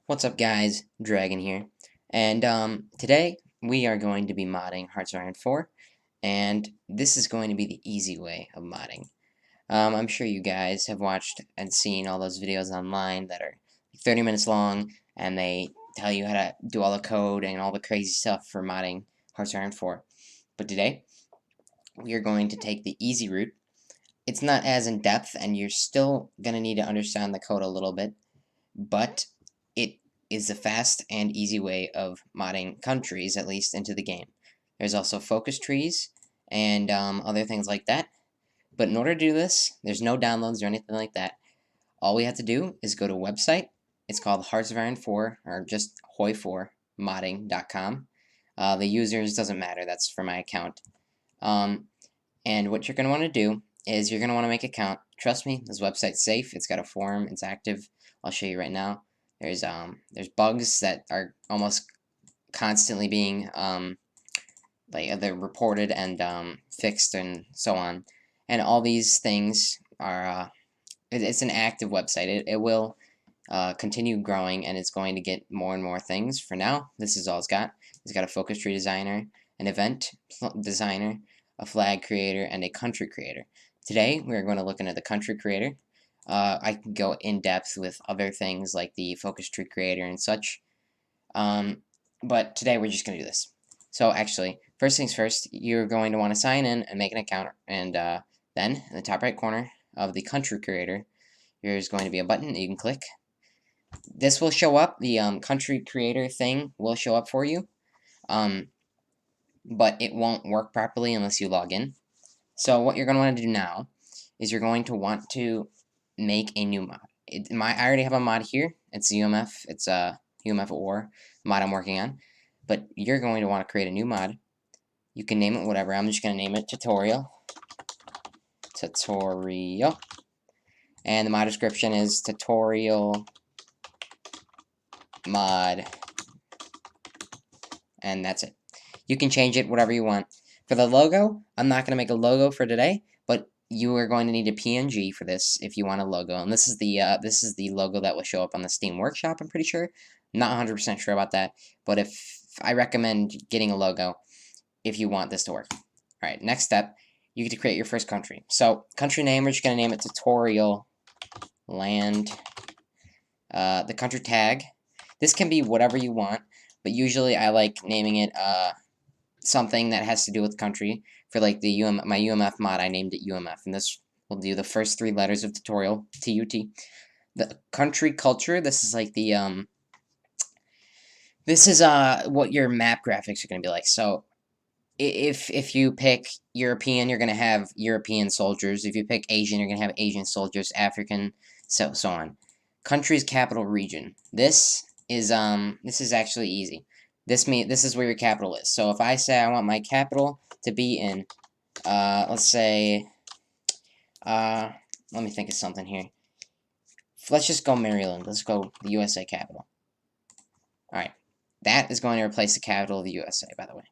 What's up guys, Dragon here, and today we are going to be modding Hearts of Iron 4, and this is going to be the easy way of modding. I'm sure you guys have watched and seen all those videos online that are 30 minutes long, and they tell you how to do all the code and all the crazy stuff for modding Hearts of Iron 4. But today, we are going to take the easy route. It's not as in-depth, and you're still going to need to understand the code a little bit, but it is the fast and easy way of modding countries, at least, into the game. There's also focus trees and other things like that. But in order to do this, there's no downloads or anything like that. All we have to do is go to a website. It's called Hearts of Iron 4, or just HOI4 modding.com. The users doesn't matter, that's for my account. And what you're going to want to do is you're going to want to make an account. Trust me, this website's safe. It's got a forum. It's active. I'll show you right now. There's bugs that are almost constantly being they're reported and fixed and so on. And all these things are it's an active website. It will continue growing, and it's going to get more and more things. For now, this is all it's got. It's got a focus tree designer, an event designer, a flag creator, and a country creator. Today, we're going to look into the country creator. I can go in depth with other things like the focus tree creator and such. But today we're just going to do this. So actually, first things first, you're going to want to sign in and make an account, and then in the top right corner of the country creator, there's going to be a button that you can click. This will show up, the country creator thing will show up for you, but it won't work properly unless you log in. So what you're going to want to do now is you're going to want to make a new mod. I already have a mod here. It's UMF. It's a UMF4 mod I'm working on. But you're going to want to create a new mod. You can name it whatever. I'm just going to name it Tutorial. Tutorial. And the mod description is Tutorial Mod. And that's it. You can change it whatever you want. For the logo, I'm not going to make a logo for today, but you are going to need a PNG for this if you want a logo. And this is the logo that will show up on the Steam Workshop, I'm pretty sure. Not 100% sure about that, but if I recommend getting a logo if you want this to work. Alright, next step, you get to create your first country. So, country name, we're just going to name it Tutorial Land. The country tag, this can be whatever you want, but usually I like naming it something that has to do with country. For like my UMF mod, I named it UMF, and this will do the first 3 letters of tutorial, TUT. The country culture, this is like the this is what your map graphics are going to be like. So if you pick European, you're going to have European soldiers. If you pick Asian, you're going to have Asian soldiers, African, so on. Country's capital region. This is actually easy. This is where your capital is. So if I say I want my capital to be in, let's say, let me think of something here. Let's just go Maryland. Let's go the USA capital. Alright. That is going to replace the capital of the USA, by the way.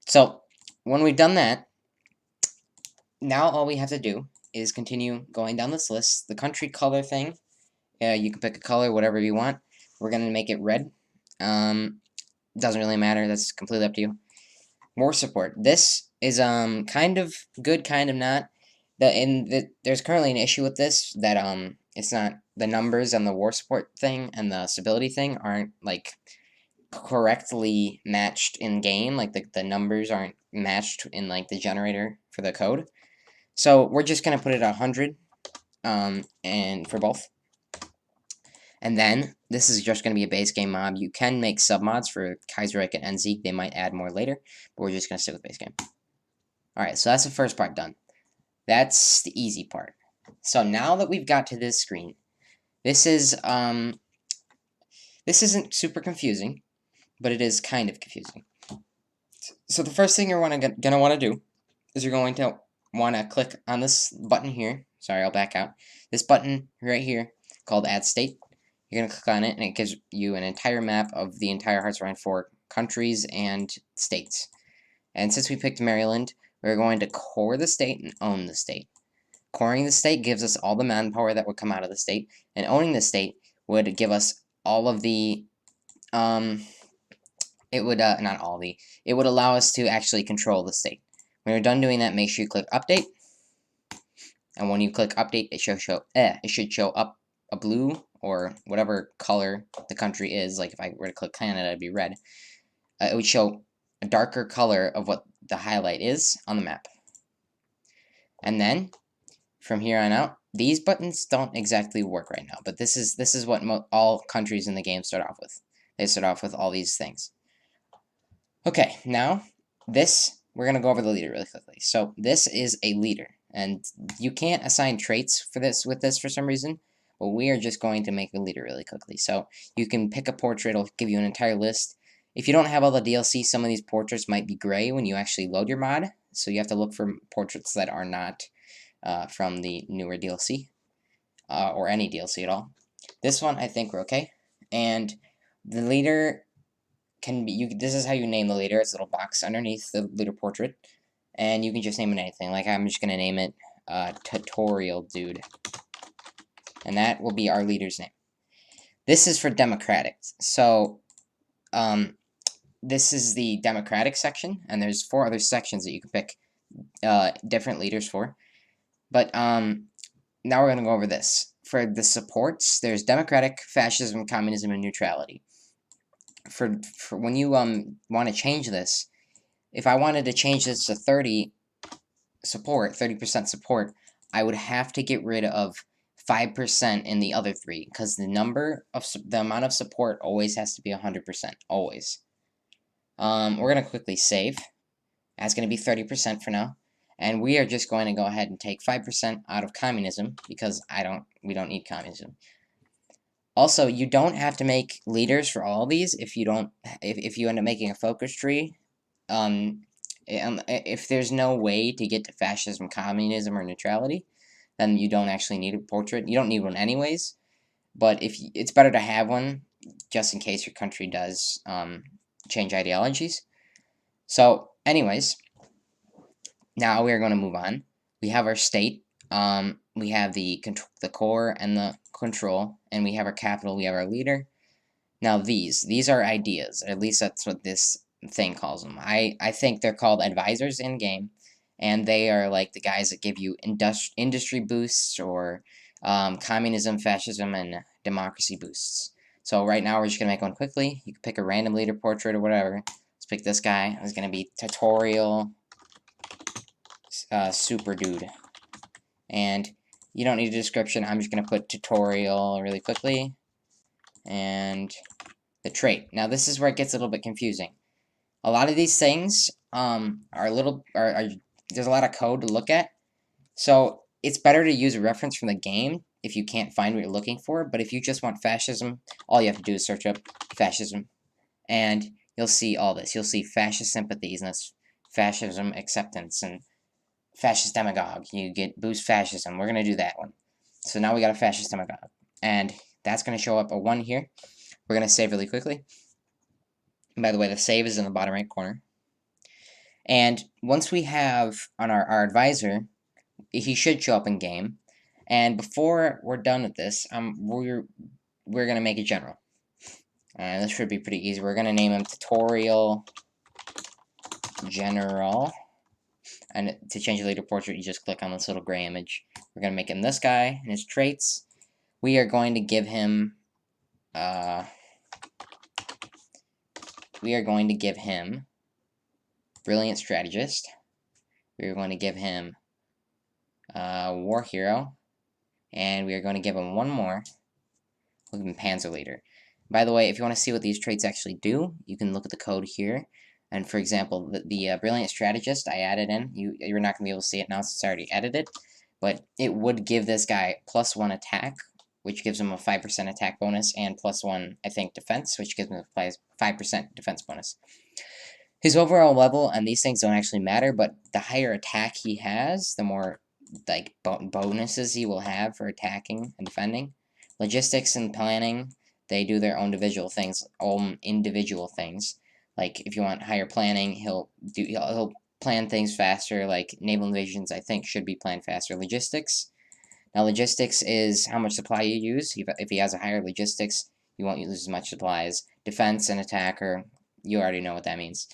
So, when we've done that, now all we have to do is continue going down this list. The country color thing, you can pick a color, whatever you want. We're going to make it red. Doesn't really matter, that's completely up to you. War support. This is kind of good, kind of not. There's currently an issue with this, that it's not, the numbers on the war support thing and the stability thing aren't like correctly matched in game. Like the numbers aren't matched in like the generator for the code. So we're just gonna put it at 100 and for both. And then this is just gonna be a base game mod. You can make submods for Kaiserreich and Enziek. They might add more later, but we're just gonna stick with base game. Alright, so that's the first part done. That's the easy part. So now that we've got to this screen, this isn't super confusing, but it is kind of confusing. So the first thing you're gonna want to do is you're going to want to click on this button here. Sorry, I'll back out. This button right here called Add State. You're gonna click on it, and it gives you an entire map of the entire Hearts of Iron 4 countries and states. And since we picked Maryland, we're going to core the state and own the state. Coring the state gives us all the manpower that would come out of the state, and owning the state would give us all of the it would not all the it would allow us to actually control the state. When you're done doing that, make sure you click update, and when you click update, it should show up a blue or whatever color the country is. Like if I were to click Canada, it'd be red. It would show a darker color of what the highlight is on the map. And then from here on out, these buttons don't exactly work right now, but this is what all countries in the game start off with. They start off with all these things. Okay, now we're gonna go over the leader really quickly. So this is a leader, and you can't assign traits for this for some reason. But we are just going to make a leader really quickly. So you can pick a portrait; it'll give you an entire list. If you don't have all the DLC, some of these portraits might be gray when you actually load your mod. So you have to look for portraits that are not from the newer DLC or any DLC at all. This one, I think we're okay. And the leader can be this is how you name the leader. It's a little box underneath the leader portrait, and you can just name it anything. Like I'm just gonna name it Tutorial Dude, and that will be our leader's name. This is for Democratic. So this is the Democratic section, and there's 4 other sections that you can pick different leaders for. But now we're gonna go over this. For the supports, there's Democratic, Fascism, Communism, and Neutrality. For when you want to change this, if I wanted to change this to 30% support, I would have to get rid of 5% in the other 3, because the amount of support always has to be 100%, always. We're gonna quickly save. That's gonna be 30% for now, and we are just going to go ahead and take 5% out of communism because we don't need communism. Also, you don't have to make leaders for all these if you end up making a focus tree. If there's no way to get to fascism, communism, or neutrality, then you don't actually need a portrait. You don't need one anyways, but it's better to have one just in case your country does change ideologies. So, anyways, now we are going to move on. We have our state. We have the core and the control, and we have our capital, we have our leader. Now these are ideas, at least that's what this thing calls them. I think they're called advisors in game, and they are like the guys that give you industry boosts or communism, fascism, and democracy boosts. So right now we're just gonna make one quickly. You can pick a random leader portrait or whatever. Let's pick this guy. It's gonna be Tutorial Super Dude, and you don't need a description. I'm just going to put tutorial really quickly. And the trait. Now this is where it gets a little bit confusing. A lot of these things there's a lot of code to look at. So it's better to use a reference from the game if you can't find what you're looking for. But if you just want fascism, all you have to do is search up fascism. And you'll see all this. You'll see fascist sympathies, and that's fascism acceptance, and fascist demagogue. You get boost fascism. We're going to do that one. So now we got a fascist demagogue. And that's going to show up a 1 here. We're going to save really quickly. And by the way, the save is in the bottom right corner. And once we have on our advisor, he should show up in game. And before we're done with this, we're going to make a general. This should be pretty easy. We're going to name him Tutorial General. And to change the leader portrait, you just click on this little gray image. We're going to make him this guy, and his traits. We are going to give him, Brilliant Strategist. We are going to give him War Hero. And we are going to give him one more. We'll give him Panzer Leader. By the way, if you want to see what these traits actually do, you can look at the code here. And for example, the Brilliant Strategist I added in, you're not going to be able to see it now since it's already edited, but it would give this guy +1 attack, which gives him a 5% attack bonus, and +1, I think, defense, which gives him a 5% defense bonus. His overall level, and these things don't actually matter, but the higher attack he has, the more like bonuses he will have for attacking and defending. Logistics and planning, they do their own individual things. Like if you want higher planning, he'll plan things faster. Like naval invasions, I think, should be planned faster. Logistics. Now logistics is how much supply you use. If he has a higher logistics, You won't lose as much supplies. Defense and attacker, you already know what that means.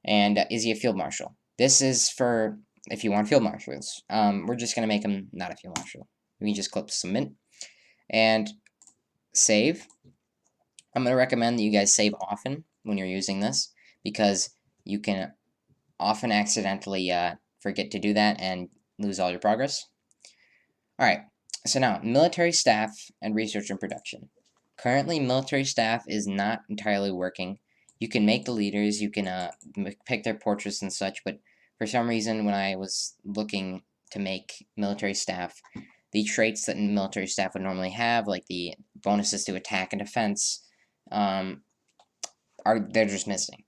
And is he a field marshal? This is for if you want field marshals. We're just going to make him not a field marshal. We can just click submit and save. I'm going to recommend that you guys save often when you're using this, because you can often accidentally forget to do that and lose all your progress. Alright, so now, military staff and research and production. Currently, military staff is not entirely working. You can make the leaders, you can pick their portraits and such, but for some reason, when I was looking to make military staff, the traits that military staff would normally have, like the bonuses to attack and defense, they're just missing.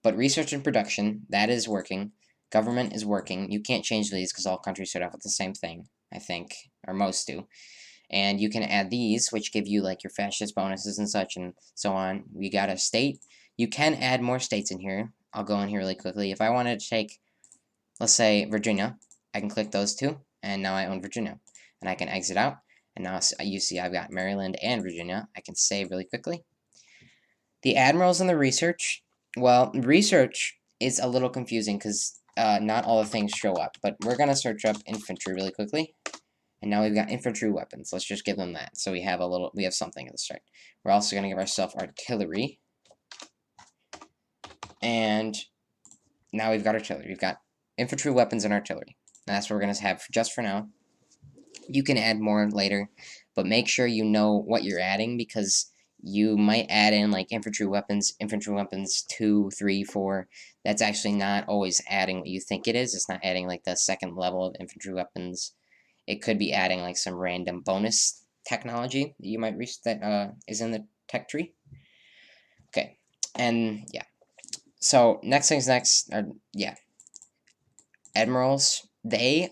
But research and production, that is working. Government is working. You can't change these because all countries start off with the same thing, I think, or most do. And you can add these, which give you like your fascist bonuses and such and so on. We got a state. You can add more states in here. I'll go in here really quickly. If I wanted to take, let's say, Virginia, I can click those two, and now I own Virginia. And I can exit out, and now you see I've got Maryland and Virginia. I can save really quickly. The admirals and the research, well, research is a little confusing because not all the things show up, but we're going to search up infantry really quickly. And now we've got infantry weapons. Let's just give them that. So we have something at the start. We're also going to give ourselves artillery. And now we've got artillery. We've got infantry weapons and artillery. And that's what we're going to have just for now. You can add more later, but make sure you know what you're adding, because you might add in like infantry weapons 2, 3, 4. That's actually not always adding what you think it is. It's not adding like the second level of infantry weapons. It could be adding like some random bonus technology that you might reach that is in the tech tree. Okay, and yeah. So next things next are, yeah, admirals. They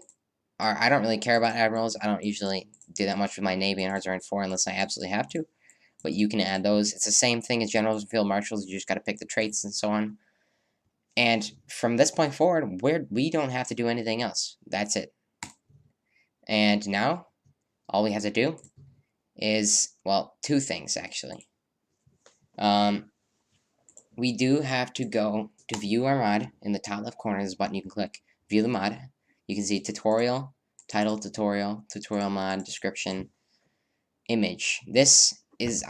are, I don't really care about admirals. I don't usually do that much with my Navy and HOI4 unless I absolutely have to. But you can add those. It's the same thing as generals and field marshals. You just got to pick the traits and so on. And from this point forward, we don't have to do anything else. That's it. And now, all we have to do is, well, two things, actually. We do have to go to view our mod. In the top left corner, there's a button you can click. View the mod. You can see tutorial, title tutorial, tutorial mod, description, image. This is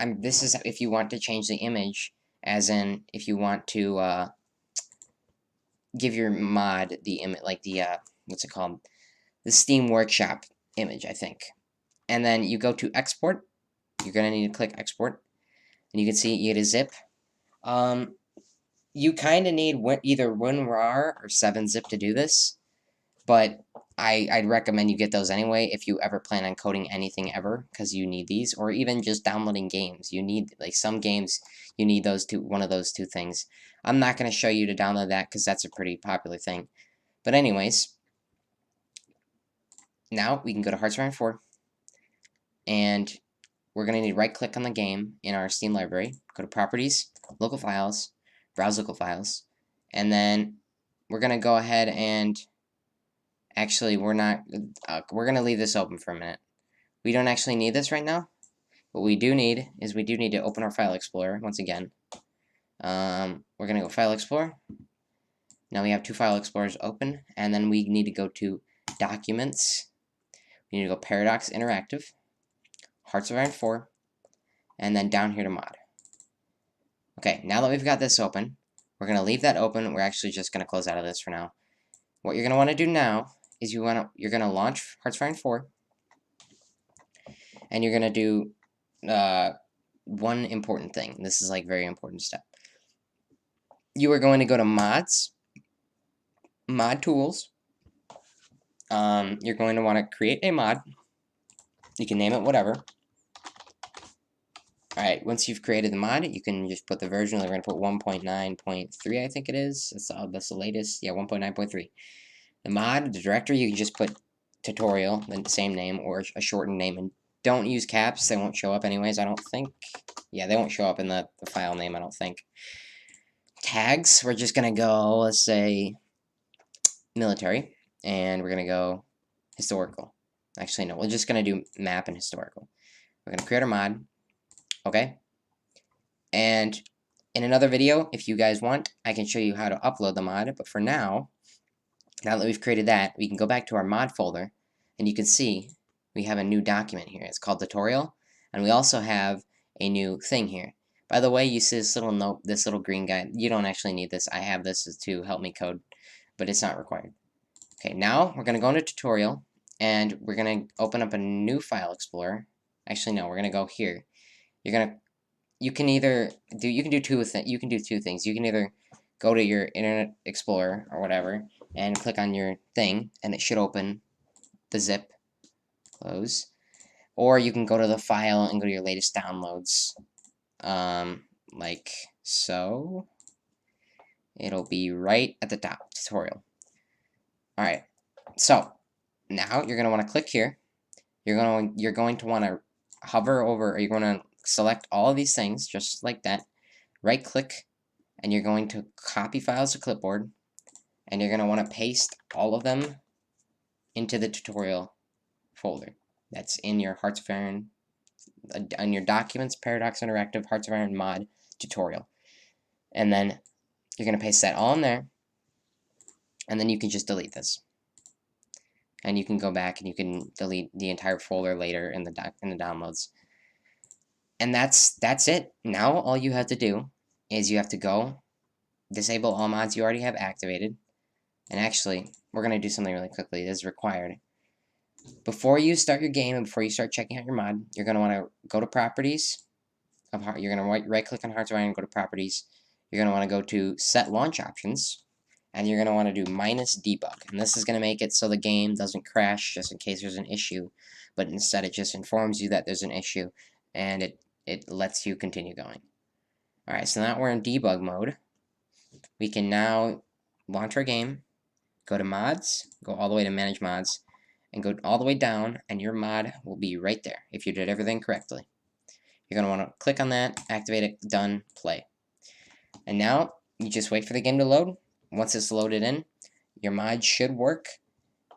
if you want to change the image, as in if you want to give your mod the image, like the what's it called, the Steam Workshop image, I think. And then you go to export. You're gonna need to click export, and you can see you get a zip. You kind of need either WinRAR or 7-zip to do this, but I'd recommend you get those anyway if you ever plan on coding anything ever, because you need these, or even just downloading games. You need, like, some games, you need one of those two things. I'm not going to show you to download that because that's a pretty popular thing. But anyways, now we can go to HOI4, and we're going to need to right-click on the game in our Steam library, go to Properties, Local Files, Browse Local Files, and then we're going to go ahead and actually, we're going to leave this open for a minute. We don't actually need this right now. What we do need is we do need to open our File Explorer once again. We're going to go File Explorer. Now we have two File Explorers open, and then we need to go to Documents. We need to go Paradox Interactive, Hearts of Iron 4, and then down here to Mod. Okay, now that we've got this open, we're going to leave that open. We're actually just going to close out of this for now. What you're going to want to do now is you're going to launch Hearts of Iron 4, and you're going to do one important thing. This is like very important step. You are going to go to Mods, Mod Tools. You're going to want to create a mod. You can name it whatever. Alright, once you've created the mod, you can just put the version. We're going to put 1.9.3, I think it is. That's the latest. Yeah, 1.9.3. The mod, the directory, you can just put tutorial, then the same name, or a shortened name. And don't use caps. They won't show up anyways, I don't think. Yeah, they won't show up in the file name, I don't think. Tags, we're just going to go, let's say, military. And we're going to go historical. Actually, no, we're just going to do map and historical. We're going to create our mod. Okay. And in another video, if you guys want, I can show you how to upload the mod, but for now that we've created that, we can go back to our mod folder, and you can see we have a new document here. It's called tutorial, and we also have a new thing here. By the way, you see this little note, this little green guy. You don't actually need this. I have this to help me code, but it's not required. Okay, now we're going to go into tutorial, and we're going to open up a new file explorer. Actually, no, we're going to go here. You can do two things. You can either go to your Internet Explorer or whatever and click on your thing, and it should open the zip, close, or you can go to the file and go to your latest downloads, like so. It'll be right at the top, tutorial. Alright, so now you're going to want to click here. You're going to want to hover over, or you're going to select all of these things, just like that. Right click, and you're going to copy files to clipboard, and you're going to want to paste all of them into the tutorial folder. That's in your Hearts of Iron, on your Documents, Paradox Interactive, Hearts of Iron mod tutorial. And then you're going to paste that all in there, and then you can just delete this. And you can go back and you can delete the entire folder later in the downloads. And that's it. Now all you have to do is you have to go disable all mods you already have activated. And actually, we're going to do something really quickly. This is required. Before you start your game and before you start checking out your mod, you're going to want to go to Properties. You're going to right-click on Hearts of Iron and go to Properties. You're going to want to go to Set Launch Options. And you're going to want to do -debug. And this is going to make it so the game doesn't crash just in case there's an issue. But instead it just informs you that there's an issue. And it lets you continue going. Alright, so now we're in debug mode. We can now launch our game. Go to Mods. Go all the way to Manage Mods. And go all the way down, and your mod will be right there if you did everything correctly. You're going to want to click on that, activate it, done, play. And now, you just wait for the game to load. Once it's loaded in, your mod should work.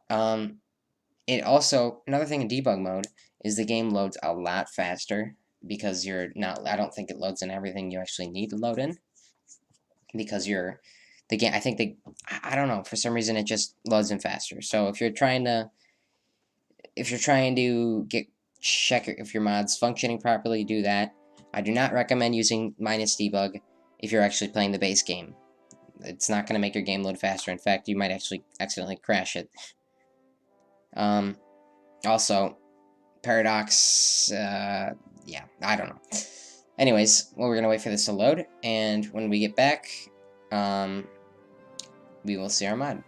It also, another thing in debug mode, is the game loads a lot faster, because I don't think it loads in everything you actually need to load in. Because the game, I don't know, for some reason it just loads in faster. So if you're trying to check if your mod's functioning properly, do that. I do not recommend using -debug if you're actually playing the base game. It's not going to make your game load faster. In fact, you might actually accidentally crash it. Also, Paradox, yeah, I don't know. Anyways, well, we're going to wait for this to load, and when we get back, we will see our mod.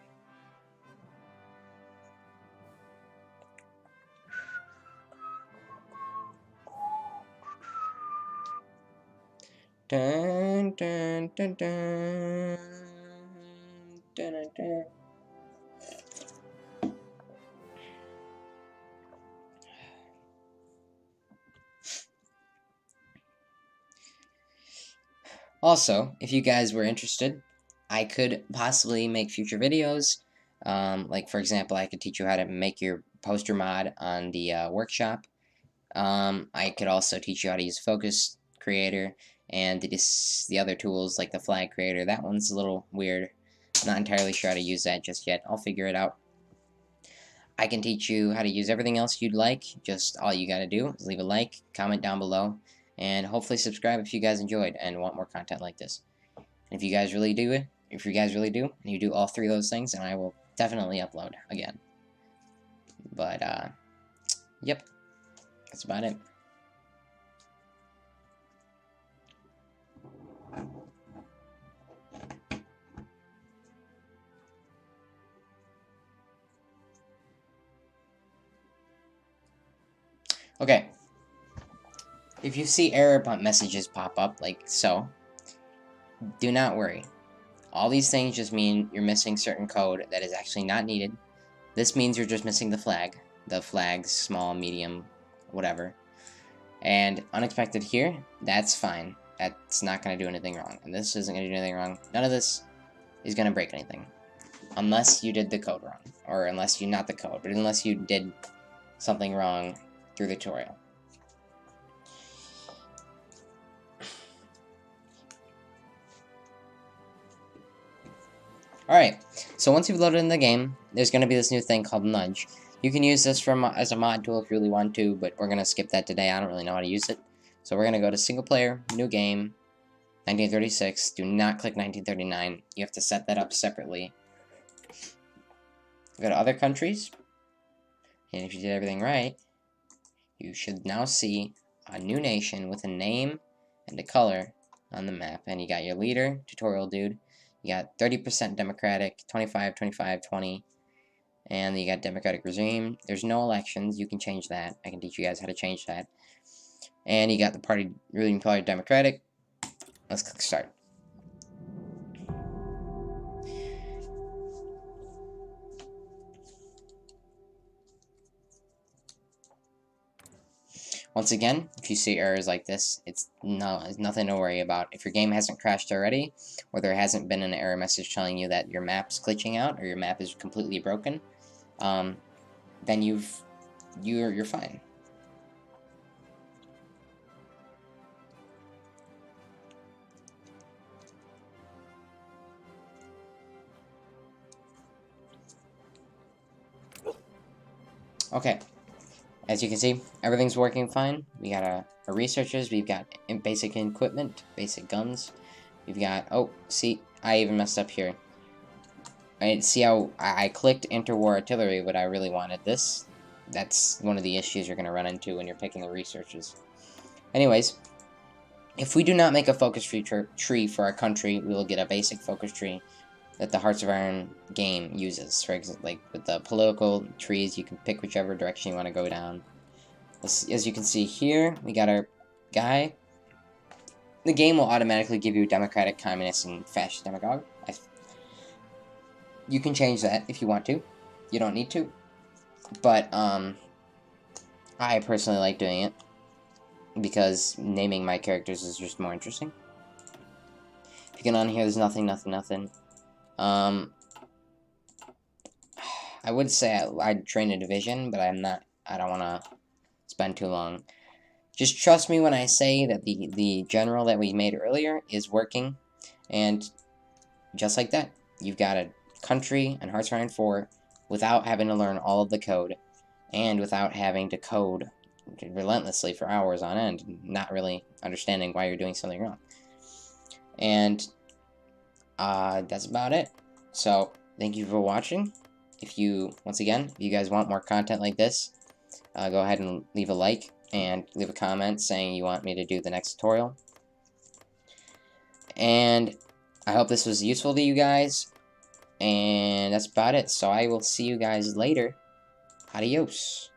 Dun, dun, dun, dun. Dun, dun, dun. Also, if you guys were interested, I could possibly make future videos. Like, for example, I could teach you how to make your poster mod on the workshop. I could also teach you how to use Focus Creator and the other tools like the Flag Creator. That one's a little weird. I'm not entirely sure how to use that just yet. I'll figure it out. I can teach you how to use everything else you'd like. Just all you gotta do is leave a like, comment down below, and hopefully subscribe if you guys enjoyed and want more content like this. And if you guys really do, and you do all three of those things, then I will definitely upload again. But, yep, that's about it. Okay, if you see error messages pop up, like so, do not worry. All these things just mean you're missing certain code that is actually not needed. This means you're just missing the flag. The flags, small, medium, whatever. And unexpected here, that's fine. That's not going to do anything wrong. And this isn't going to do anything wrong. None of this is going to break anything. Unless you did the code wrong. Or unless you, not the code, but unless you did something wrong through the tutorial. Alright, so once you've loaded in the game, there's going to be this new thing called Nudge. You can use this as a mod tool if you really want to, but we're going to skip that today. I don't really know how to use it. So we're going to go to Single Player, New Game, 1936. Do not click 1939. You have to set that up separately. Go to Other Countries, and if you did everything right, you should now see a new nation with a name and a color on the map. And you got your leader, tutorial dude. You got 30% Democratic, 25, 25, 20. And you got Democratic regime. There's no elections. You can change that. I can teach you guys how to change that. And you got the party, ruling party Democratic. Let's click start. Once again, if you see errors like this, it's nothing to worry about. If your game hasn't crashed already, or there hasn't been an error message telling you that your map's glitching out or your map is completely broken, then you're fine. Okay. As you can see, everything's working fine. We got our researchers, we've got basic equipment, basic guns. We've got, oh, see, I even messed up here. See how I clicked interwar artillery, but I really wanted this. That's one of the issues you're going to run into when you're picking the researchers. Anyways, if we do not make a focus tree for our country, we will get a basic focus tree that the Hearts of Iron game uses. For example, like with the political trees, you can pick whichever direction you want to go down. As you can see here, we got our guy. The game will automatically give you Democratic, Communist, and Fascist Demagogue. You can change that if you want to. You don't need to. But, I personally like doing it because naming my characters is just more interesting. If you get on here, there's nothing. I would say I'd train a division, but I'm not. I don't want to spend too long. Just trust me when I say that the general that we made earlier is working, and just like that, you've got a country and Hearts of Iron 4 without having to learn all of the code, and without having to code relentlessly for hours on end, not really understanding why you're doing something wrong. And that's about it. So, thank you for watching. Once again, if you guys want more content like this, go ahead and leave a like and leave a comment saying you want me to do the next tutorial. And I hope this was useful to you guys. And that's about it. So I will see you guys later. Adios.